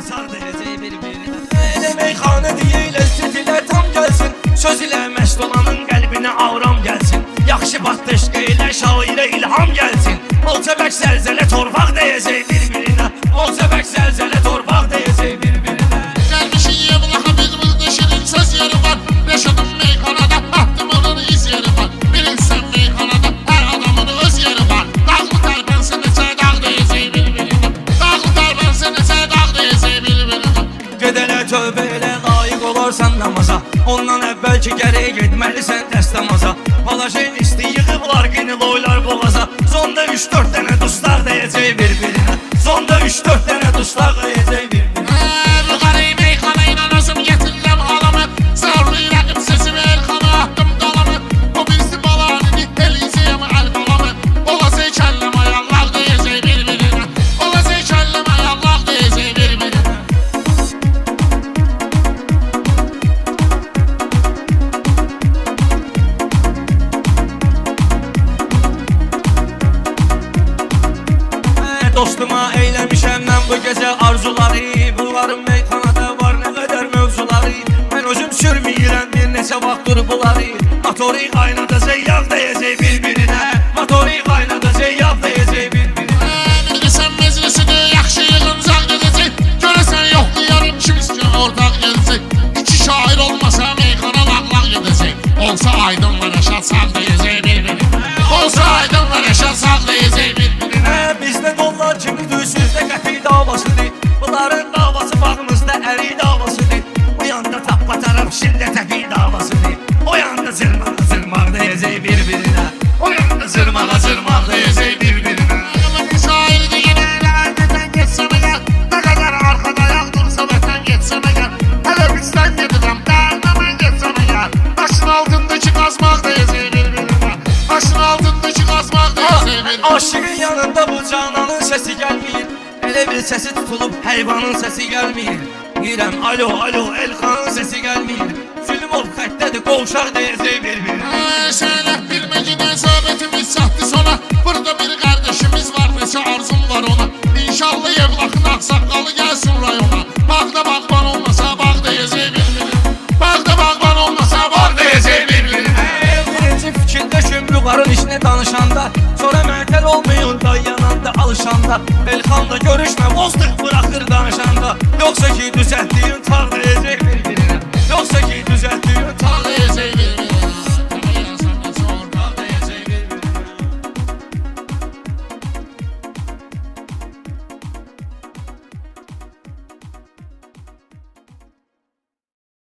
sar deyəcək bir-birinə. Elə meyxanə deyilə sütilə tam gəlsin, söz ilə məşq olanın qəlbinə avram gəlsin. Yaxşı batdışqı ilə şairə ilham gəlsin. Olca bək zəlzələ torpaq deyəcək bir-birinə. Olca bək zəlzələ torpaq deyəcək bir-birinə. Gəlmişin yevlaha bir şirin söz yeri var. Yaşadım meyxanada, ahtımının iz yeri var. Bilinsən meyxanada, hər adamın öz yeri var. Dağlı tərpənsə neçə dağ deyəcək bir-birinə. Dağlı tərpənsə neçə dağ deyəcək bir-birinə. Gedələ tövbə elə layiq olarsan namaza. Ondan əvvəlki gərək getməlisən dəstəmaza. Palajen isti yığıblar qinil oylar boğaza. Sonda 3-4 dənə dustlar deyəcək bir-birinə. Sonda 3-4 dənə dustlar deyəcək bir-birinə. Yuxarı meyxanayla özüm getirirəm halamı. Sağlı rəqib sesimi elxana attım qalamı. O birisi balanini elizəyəm əl balamı. Olacaq kəlləmə yallaq deyəcək bir-birinə. Olacaq kəlləmə yallaq deyəcək bir-birinə. Dostuma eyləmişəm mən bu gecə arzuları. Bunların meyxanada var nə qədər mövzuları. Mən özüm sürməyirəm bir neçə vaxtdır bunları. Motoru qaynadacaq yağ deyəcək bir-birinə. Motoru qaynadacaq yağ deyəcək bir-birinə. Bilirsən meclisidir, yaxşı yığıncaq gedəcək. Görəsən yoxlayarım kim istəyən ortaq gedəcək. İki şair olmasa meyxana lağlaq gedəcək. Olsa Aydın və Rəşad sağ deyəcək bir-birinə. Olsa Aydın və Rəşad sağ deyəcək bir-birinə. Bizdə dollar kimi düzsüzdə qəpik davasıdır. Bunların davası bağımızda əri davasıdır. O yanda tappa taraf şillə təpi davasıdır. O yanda zırmağa zırmaq deyəcək bir-birinə. O yanda zırmağa zırmaq deyəcək bir-birinə. Qımın şairdi yenə vətən geçsə məgər. Nə qədər arxada yağdırsa vətən geçsə məgər. Hələ bizdən gedirəm, dərdə mən geçsə məgər. Daşın altındakı qazmaq deyəcək bir-birinə. Daşın altındakı qazmaq deyəcək bir-birinə. Aşığın yanında bu cananın səsi gəlmir. Elə bir səsi tutulub heyvanın səsi gəlmir. Deyirəm alo alo Elxanın səsi gəlmir. Zülmov xəttədir qovşaq deyəcək bir-birinə. Şeylər bilməgidən söhbətimiz çatdı sona. Burada bir qardeşimiz var, neçə arzum var ona. İnşallah evlakın ağsaqqalı gəlsin rayona. Bağda bağban olmasa bağ deyəcək bir-birinə. Bağda bağban olmasa bağ deyəcək bir-birinə. Birinci fikirdə şümrüqarın işini danışanda. Sonra məhtəl olmayın da yananda alışanda. Elxanla görüşmə bozduq bırakır danışanda. Yoxsa ki düzəltdiyin tar deyəcək bir-birinə. Yoxsa ki düzəltdiyin tar deyəcək bir-birinə.